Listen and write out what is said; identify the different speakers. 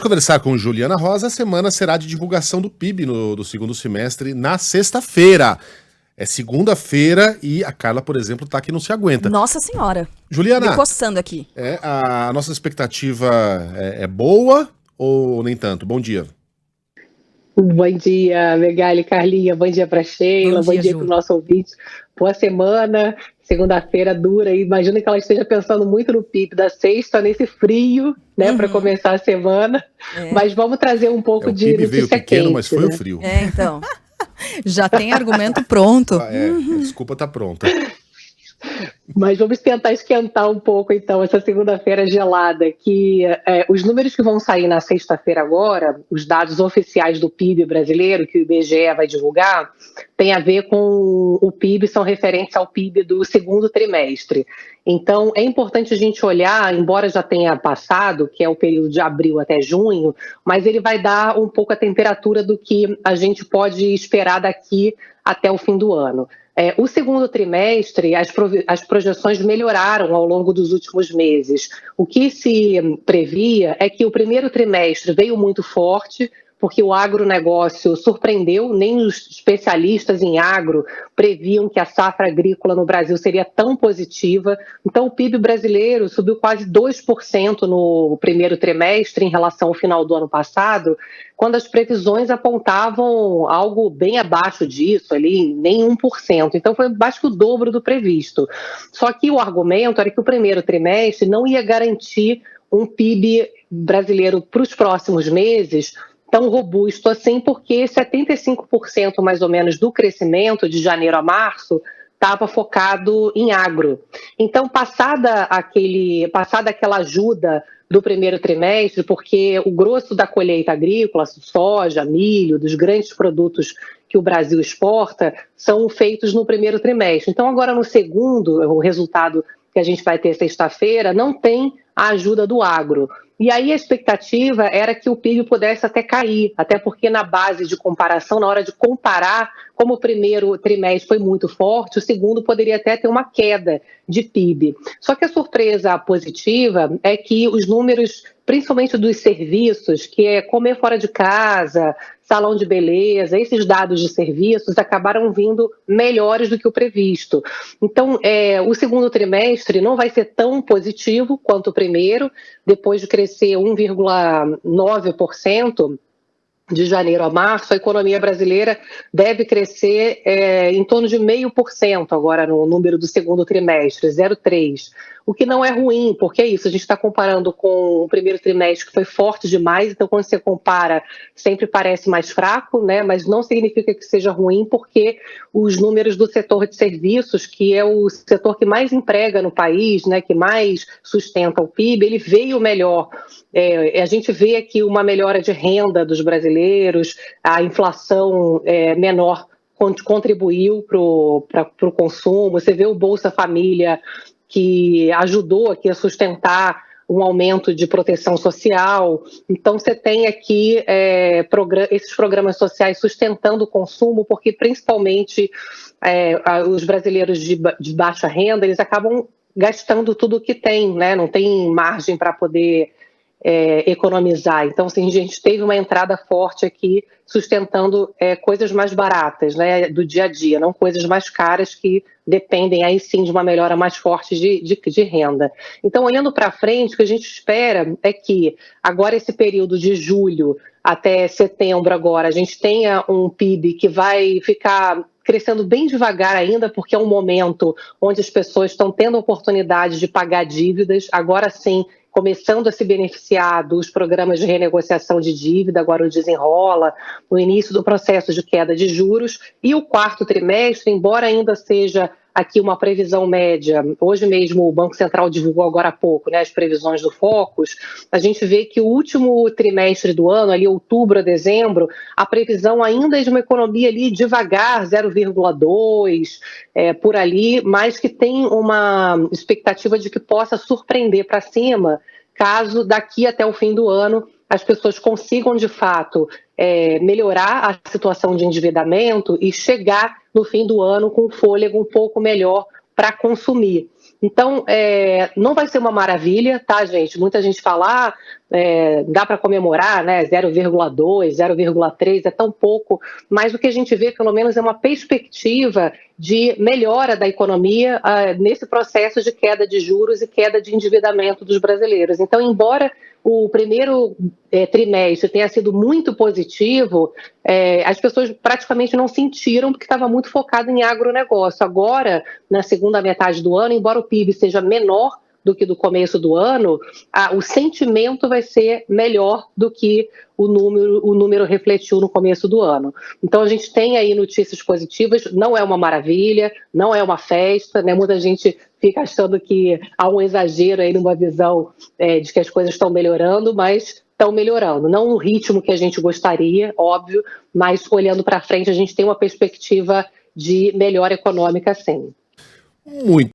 Speaker 1: Conversar com Juliana Rosa, a semana será de divulgação do PIB do segundo semestre na sexta-feira. É segunda-feira e a Carla, por exemplo, tá que não se aguenta.
Speaker 2: Nossa senhora.
Speaker 1: Juliana,
Speaker 2: Me coçando aqui.
Speaker 1: a nossa expectativa é boa ou nem tanto? Bom dia.
Speaker 3: Bom dia, Megali, Carlinha, bom dia para Sheila, bom dia para o nosso ouvinte. Boa semana, segunda-feira dura, e imagino que ela esteja pensando muito no PIB da sexta, nesse frio, né, para começar a semana, mas vamos trazer um pouco de
Speaker 1: notícia veio pequeno,
Speaker 3: quente,
Speaker 1: mas foi o frio.
Speaker 2: Então, já tem argumento pronto.
Speaker 1: Desculpa, tá pronta.
Speaker 3: Mas vamos tentar esquentar um pouco, então, essa segunda-feira gelada, que os números que vão sair na sexta-feira agora, os dados oficiais do PIB brasileiro, que o IBGE vai divulgar, tem a ver com o PIB, são referentes ao PIB do segundo trimestre. Então, é importante a gente olhar, embora já tenha passado, que é o período de abril até junho, mas ele vai dar um pouco a temperatura do que a gente pode esperar daqui até o fim do ano. O segundo trimestre, as projeções melhoraram ao longo dos últimos meses. O que se previa é que o primeiro trimestre veio muito forte, porque o agronegócio surpreendeu, nem os especialistas em agro previam que a safra agrícola no Brasil seria tão positiva. Então, o PIB brasileiro subiu quase 2% no primeiro trimestre em relação ao final do ano passado, quando as previsões apontavam algo bem abaixo disso, ali, nem 1%. Então, foi mais que o dobro do previsto. Só que o argumento era que o primeiro trimestre não ia garantir um PIB brasileiro para os próximos meses tão robusto assim, porque 75% mais ou menos do crescimento de janeiro a março estava focado em agro. Então, passada aquela ajuda do primeiro trimestre, porque o grosso da colheita agrícola, soja, milho, dos grandes produtos que o Brasil exporta, são feitos no primeiro trimestre. Então, agora no segundo, o resultado que a gente vai ter sexta-feira, não tem a ajuda do agro. E aí a expectativa era que o PIB pudesse até cair, até porque na base de comparação, na hora de comparar, como o primeiro trimestre foi muito forte, o segundo poderia até ter uma queda de PIB. Só que a surpresa positiva é que os números, principalmente dos serviços, que é comer fora de casa, salão de beleza, esses dados de serviços acabaram vindo melhores do que o previsto. Então, o segundo trimestre não vai ser tão positivo quanto o primeiro, depois de crescer 1,9%, de janeiro a março, a economia brasileira deve crescer em torno de 0,5% agora no número do segundo trimestre, 0,3%. O que não é ruim, porque é isso, a gente está comparando com o primeiro trimestre que foi forte demais, então quando você compara sempre parece mais fraco, né? Mas não significa que seja ruim, porque os números do setor de serviços, que é o setor que mais emprega no país, né, que mais sustenta o PIB, ele veio melhor. A gente vê aqui uma melhora de renda dos brasileiros, a inflação menor contribuiu para o consumo, você vê o Bolsa Família, que ajudou aqui a sustentar um aumento de proteção social. Então, você tem aqui esses programas sociais sustentando o consumo, porque principalmente os brasileiros de baixa renda, eles acabam gastando tudo o que tem, né? Não tem margem para poder economizar. Então, assim, a gente teve uma entrada forte aqui sustentando coisas mais baratas, né, do dia a dia, não coisas mais caras que dependem aí sim de uma melhora mais forte de renda. Então, olhando para frente, o que a gente espera é que agora esse período de julho até setembro agora, a gente tenha um PIB que vai ficar crescendo bem devagar ainda, porque é um momento onde as pessoas estão tendo a oportunidade de pagar dívidas, agora sim, começando a se beneficiar dos programas de renegociação de dívida, agora o Desenrola, no início do processo de queda de juros, e o quarto trimestre, embora ainda seja aqui uma previsão média, hoje mesmo o Banco Central divulgou agora há pouco, né, as previsões do Focus, a gente vê que o último trimestre do ano, ali outubro a dezembro, a previsão ainda é de uma economia ali devagar, 0,2, por ali, mas que tem uma expectativa de que possa surpreender para cima, caso daqui até o fim do ano as pessoas consigam, de fato, melhorar a situação de endividamento e chegar no fim do ano com um fôlego um pouco melhor para consumir. Então, não vai ser uma maravilha, tá, gente? Muita gente fala, dá para comemorar, né? 0,2, 0,3 é tão pouco, mas o que a gente vê, pelo menos, é uma perspectiva de melhora da economia nesse processo de queda de juros e queda de endividamento dos brasileiros. Então, embora o primeiro trimestre tenha sido muito positivo, as pessoas praticamente não sentiram porque estava muito focado em agronegócio. Agora, na segunda metade do ano, embora o PIB seja menor do que do começo do ano, o sentimento vai ser melhor do que o número refletiu no começo do ano. Então, a gente tem aí notícias positivas, não é uma maravilha, não é uma festa, né? Muita gente fica achando que há um exagero aí numa visão de que as coisas estão melhorando, mas estão melhorando. Não no ritmo que a gente gostaria, óbvio, mas olhando para frente a gente tem uma perspectiva de melhora econômica, sim.
Speaker 1: Muito